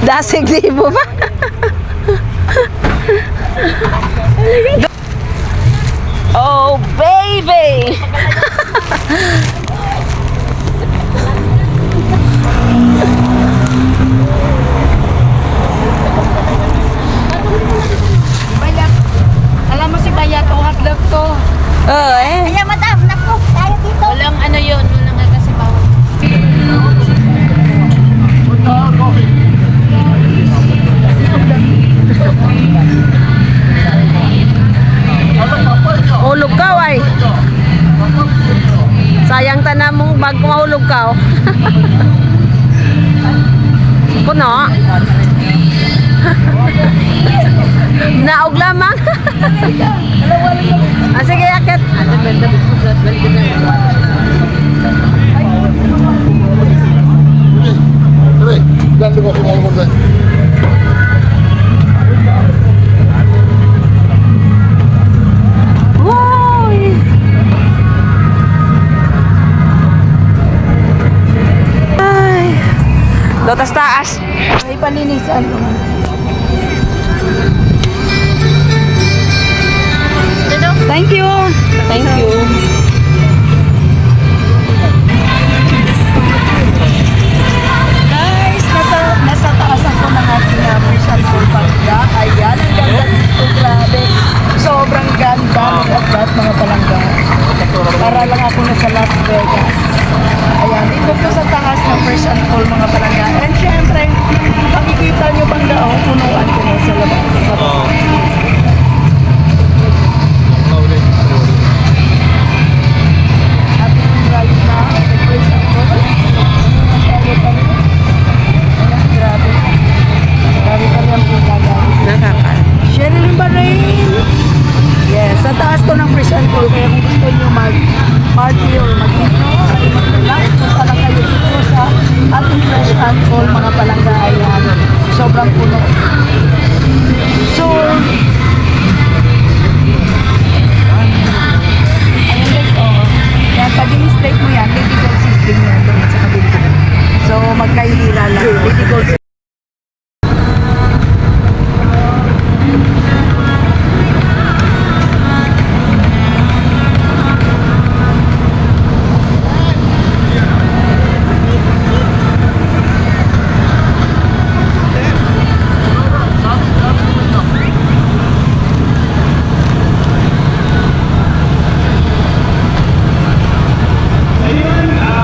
Dasig libo ba? Oh, baby! Bayat. Alam mo si Bayat, o hotdog to. Oo eh. Kaya madam, naku, tayo dito. Walang ano yun, walang kasi bawal. Hulog ka ay. Sayang tanam mong bag kung mahulog ka. Kuno. Naog lamang. Ah, sige, akit. Grande coffee mo mo dyan. Wow! Ay. Dotas taas. Ay, palinisan ko. Thank you. Thank you. Guys, nasa taas ako ng ating Rizal Pagka. Ayan, ang ganda dito, grabe. Sobrang ganda ng lahat mga palangga. Para lang ako nasa Las Vegas. Ayan, dito po sa taas ng Rizal Call mga palangga. And syempre, makikita nyo bang daw, punuan ko na sa labas. Happy right now, the Rizal Call. Masyado pa rin. Ayan, grabe. Grabe pa rin ang pula, guys. Nakaka. Sherilyn Barrain. Yes, sa taas to ng Fresh and Cool. Kaya kung gusto nyo mag-party or mag-enjoy, mag-relax, punta lang kayo dito sa ating Fresh and Cool, mga palangga. Ayan, sobrang puno. So, ayan guys, oh. Yan, pag in-straight mo yan, Lady Gold system yan doon sa kabila. So, magkailira lang. Lady Gold system.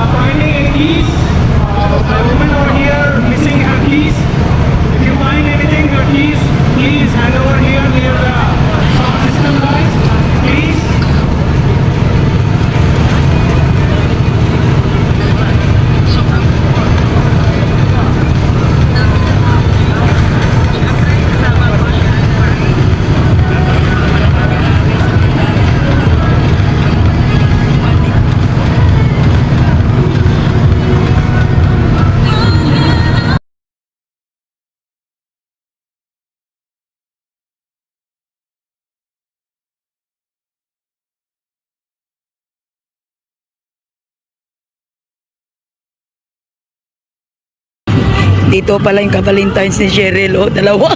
Finding a keys. A woman over here missing her keys. If you find anything, your keys, please hand over here near the sound system guys. Please. Dito pala yung ka-Valentine's ni Cheryl, oh, dalawa.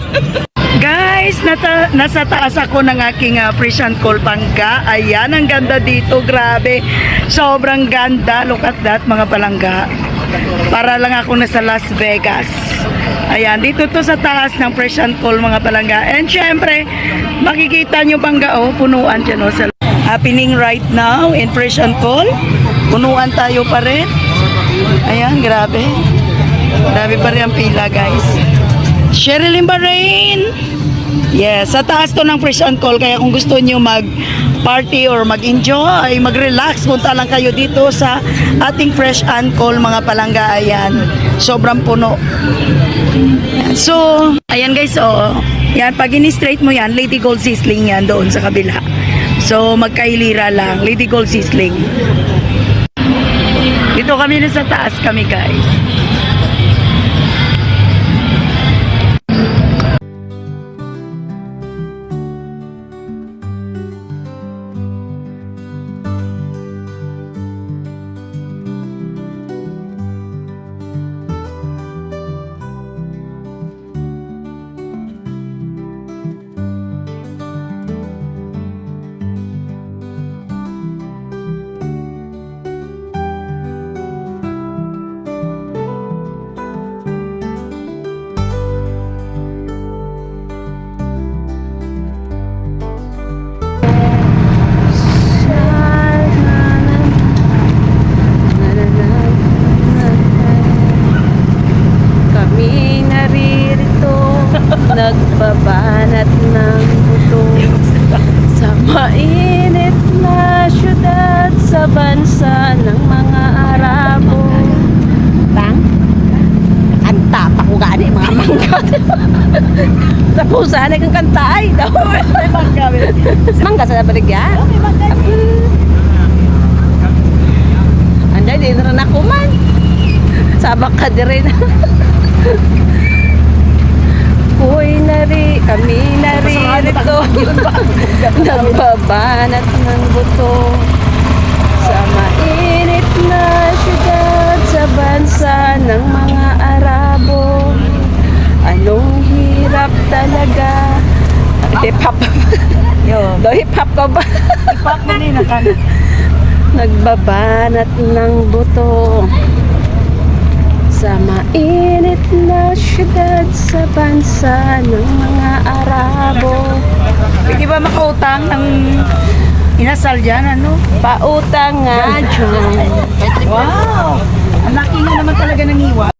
Guys, nasa taas ako ng aking Fresh and Cool Pangga. Ayan, ang ganda dito, grabe. Sobrang ganda, look at that mga palangga. Para lang ako nasa Las Vegas. Ayan, dito to sa taas ng Fresh and Cool mga palangga. And syempre, makikita nyo Pangga, oh, punuan dyan, oh, sa happening right now in Fresh and Cool. Punuan tayo pa rin. Ayan, grabe. Grabe pa rin ang pila, guys. Sherilyn Barrain. Yes, sa taas to ng Fresh and Cool. Kaya kung gusto niyo mag-party or mag-enjoy, mag-relax, punta lang kayo dito sa ating Fresh and Cool, mga palangga. Ayan, sobrang puno. So, ayan guys, oh. Yan, pag in-straight mo yan, Lady Gold Sizzling yan doon sa kabila. So, magkailira lang. Lady Gold Sizzling. Dito kami na sa taas kami, guys. Nagbabanat ng buto sa mainit na syudad sa bansa ng mga Arabo. Tang? Kanta pa ko gani mga mangga. Tapos sana kang kanta ay daw. Mangga sa baligya. Anday din rin ako man. Sabak ka din rin. Hoy kami naririto. Nagbabanat ng buto sa mainit na syudad sa bansa ng mga Arabo. Anong hirap talaga. Hip-hop. Do hip-hop ka ba? Hip-hop na nina ka. Nagbabanat ng buto sa mainit na syudad sa bansa ng mga Arabo. Pwede ba makautang ng inasal dyan, ano? Pautang nga dyan. Wow! Ang laki nga naman talaga ng iwa.